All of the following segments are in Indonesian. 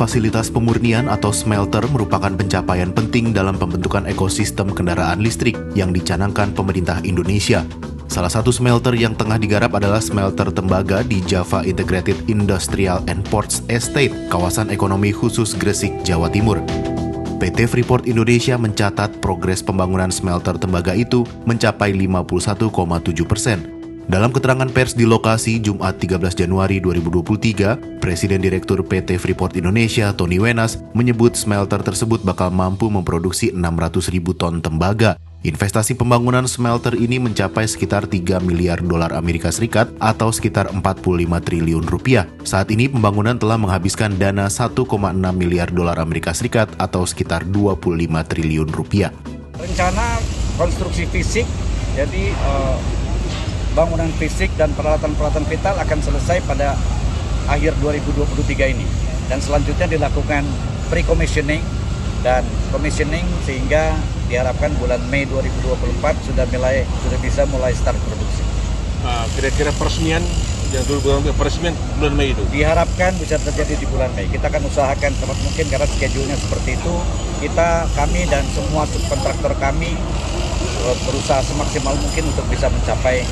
fasilitas pemurnian atau smelter merupakan pencapaian penting dalam pembentukan ekosistem kendaraan listrik yang dicanangkan pemerintah Indonesia. Salah satu smelter yang tengah digarap adalah smelter tembaga di Java Integrated Industrial and Ports Estate, kawasan ekonomi khusus Gresik, Jawa Timur. PT Freeport Indonesia mencatat progres pembangunan smelter tembaga itu mencapai 51,7%. Dalam keterangan pers di lokasi Jumat 13 Januari 2023, Presiden Direktur PT Freeport Indonesia, Tony Wenas, menyebut smelter tersebut bakal mampu memproduksi 600.000 ton tembaga. Investasi pembangunan smelter ini mencapai sekitar 3 miliar dolar Amerika Serikat atau sekitar 45 triliun rupiah. Saat ini pembangunan telah menghabiskan dana 1,6 miliar dolar Amerika Serikat atau sekitar 25 triliun rupiah. Rencana konstruksi fisik, jadi bangunan fisik dan peralatan-peralatan vital akan selesai pada akhir 2023 ini. Dan selanjutnya dilakukan pre-commissioning dan commissioning sehingga diharapkan bulan Mei 2024 sudah bisa mulai start produksi. Kira-kira peresmian bulan Mei itu? Diharapkan bisa terjadi di bulan Mei. Kita akan usahakan cepat mungkin karena schedule-nya seperti itu. Kami dan semua subkontraktor kami berusaha semaksimal mungkin untuk bisa mencapai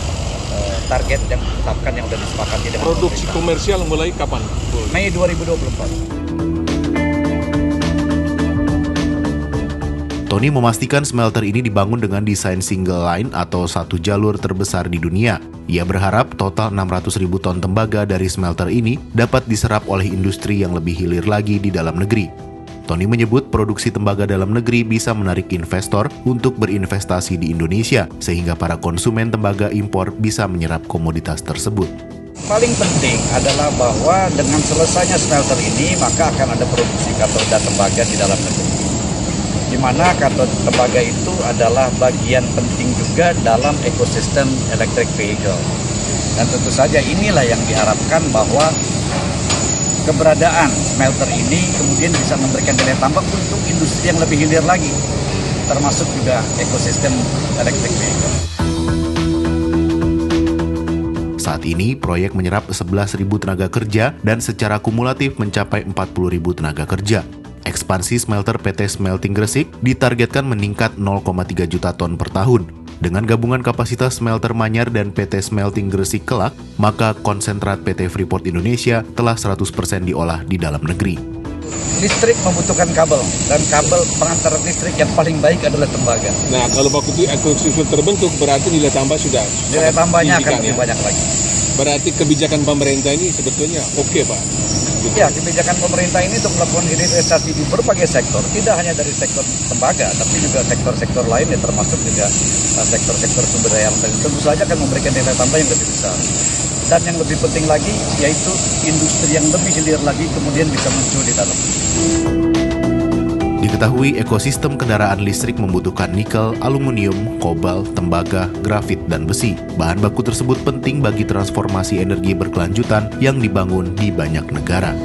target yang ditetapkan yang sudah disepakati dengan produksi pemerintah. Komersial mulai kapan? Mei 2024. Tony memastikan smelter ini dibangun dengan desain single line atau satu jalur terbesar di dunia. Ia berharap total 600.000 ton tembaga dari smelter ini dapat diserap oleh industri yang lebih hilir lagi di dalam negeri. Tony menyebut produksi tembaga dalam negeri bisa menarik investor untuk berinvestasi di Indonesia, sehingga para konsumen tembaga impor bisa menyerap komoditas tersebut. Paling penting adalah bahwa dengan selesainya smelter ini, maka akan ada produksi katoda tembaga di dalam negeri. Di mana katoda tembaga itu adalah bagian penting juga dalam ekosistem electric vehicle. Dan tentu saja inilah yang diharapkan bahwa keberadaan smelter ini kemudian bisa memberikan nilai tambah untuk industri yang lebih hilir lagi, termasuk juga ekosistem electric vehicle. Saat ini, proyek menyerap 11.000 tenaga kerja dan secara kumulatif mencapai 40.000 tenaga kerja. Ekspansi smelter PT Smelting Gresik ditargetkan meningkat 0,3 juta ton per tahun. Dengan gabungan kapasitas smelter Manyar dan PT Smelting Gresik kelak, maka konsentrat PT Freeport Indonesia telah 100% diolah di dalam negeri. Listrik membutuhkan kabel, dan kabel pengantar listrik yang paling baik adalah tembaga. Nah, kalau waktu itu ekosistem terbentuk, berarti nilai tambah sudah nilai tambahnya akan lebih banyak lagi. Berarti kebijakan pemerintah ini sebetulnya oke, Pak? Ya, kebijakan pemerintah ini untuk melakukan investasi di berbagai sektor, tidak hanya dari sektor tembaga, tapi juga sektor-sektor lain, ya termasuk juga sektor-sektor sumber daya alam. Tentu saja akan memberikan nilai tambah yang lebih besar. Dan yang lebih penting lagi, yaitu industri yang lebih hilir lagi kemudian bisa muncul di dalam. Diketahui ekosistem kendaraan listrik membutuhkan nikel, aluminium, kobalt, tembaga, grafit, dan besi. Bahan baku tersebut penting bagi transformasi energi berkelanjutan yang dibangun di banyak negara.